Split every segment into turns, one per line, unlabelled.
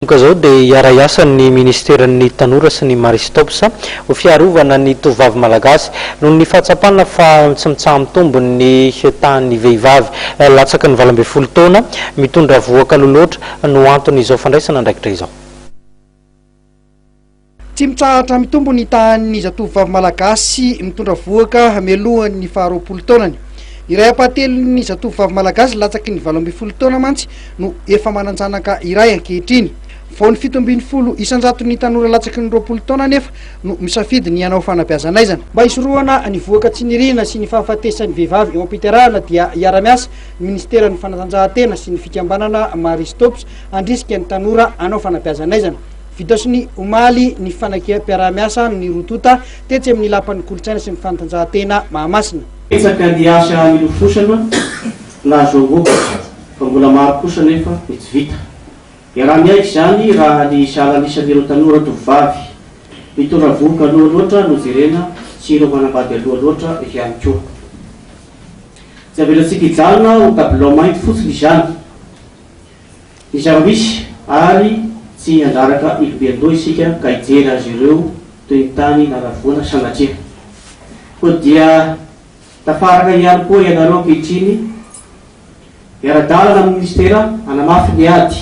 Zao dia Hiara-miasa ny ministeran'ny Tanora sy ny Maristopsa ho fiarovana ny tovovavy Malagasy noho ny fahatsapana fa tsy mitsaha-mitombo ny tahan'ny vehivavy latsaky ny 12 taona mitondra vohoka loloatra no antony izao fandraisana ndraikitra izao.
Tsy mitsaha-mitombo ny tahan'ny tovovavy Malagasy mitondra vohoka mialoha ny 20 taonany. Iray apatelo ny tovovavy Malagasy latsaky ny 12 taona mantsy no efa mananjanaka iray ankehitriny. Vao ny 17 isanjato ny tanora latsaky ny 20 taona nefa no misafidy ny hanao fanabeazanaizana. Mba hisorohana ny vohoka tsy nirina sy ny fahafatesan'ny vehivavy eo am-piterahana dia Hiara-miasa ny ministeran'ny fanatanjahantena sy ny fikambanana Maristopsa andrisika ny tanora hanao fanabeazanaizana. Vitasony omaly ny fanakeam-piara-miasa ny rotota tetsy amin'ny lapan'ny kolotsaina sy ny fanatanjahantena Mahamasina.
Etsaka andiasa milofosana na vohoka fa mbola maro kosa nefa tsy vita. Hiara-miasa izany raha ny salan'isan'ireo tanora tovovavy mitondra vohoka aloha loatra no jerena sy ireo manambady aloha loatra ihany koa. Tsy avelantsika hijalona ho tabilao mainty fotsiny izany. Izao misy ary tsy andaraka ilombiandoha isika ka hijery azy ireo toy ny tany naravoana sanatria. Koa dia tafaraka ihany koa ianareo ankehitriny miara-dalana amin'ny ministera hanamafy ny ady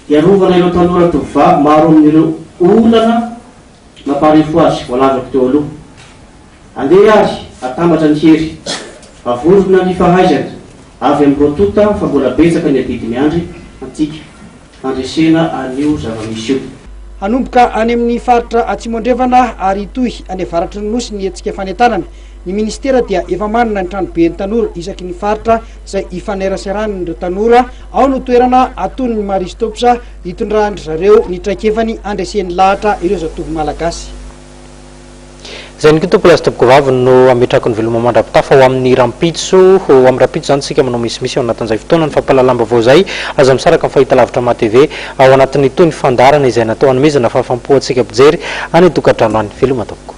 hiarovana ireo tanora tovovavy maro amin'ireo olana mamparifo azy voalavako teo aloha. Andeha azy atambatra ny hery avorona ny fahaizana avy amin'ny rotota fa mbola betsaka ny adidy miandry antsika andresena anio zava-misy io.
Hanomboka any amin'ny faritra Atsimondrevana ary toy any avaratry ny nosy ny hetsika fanentanana. Ny ministera dia efa manana ny tranobe ny tanora isaky ny faritra izay ifaneraserany ireo tanora ao no toerana atony ny Maristopsa hitondrahandry zareo ny traikevany andresen'ny lahatra ireo zatovo Malagasy.
Zay ny tompo tovovavy no ametrako ny veloma mandrapitafa ho amin'ny rampitso amin'ny rampitso zany tsika manao misimisy ao anatin'izay fotoana ny fampalalamba vao zay aza misaraka amin'ny fahitalavitra ma-TV ao anatin'ny toy ny fandarana izay natao hanomezana fahafampo antsika mpijery any tokantrano any veloma tompoko.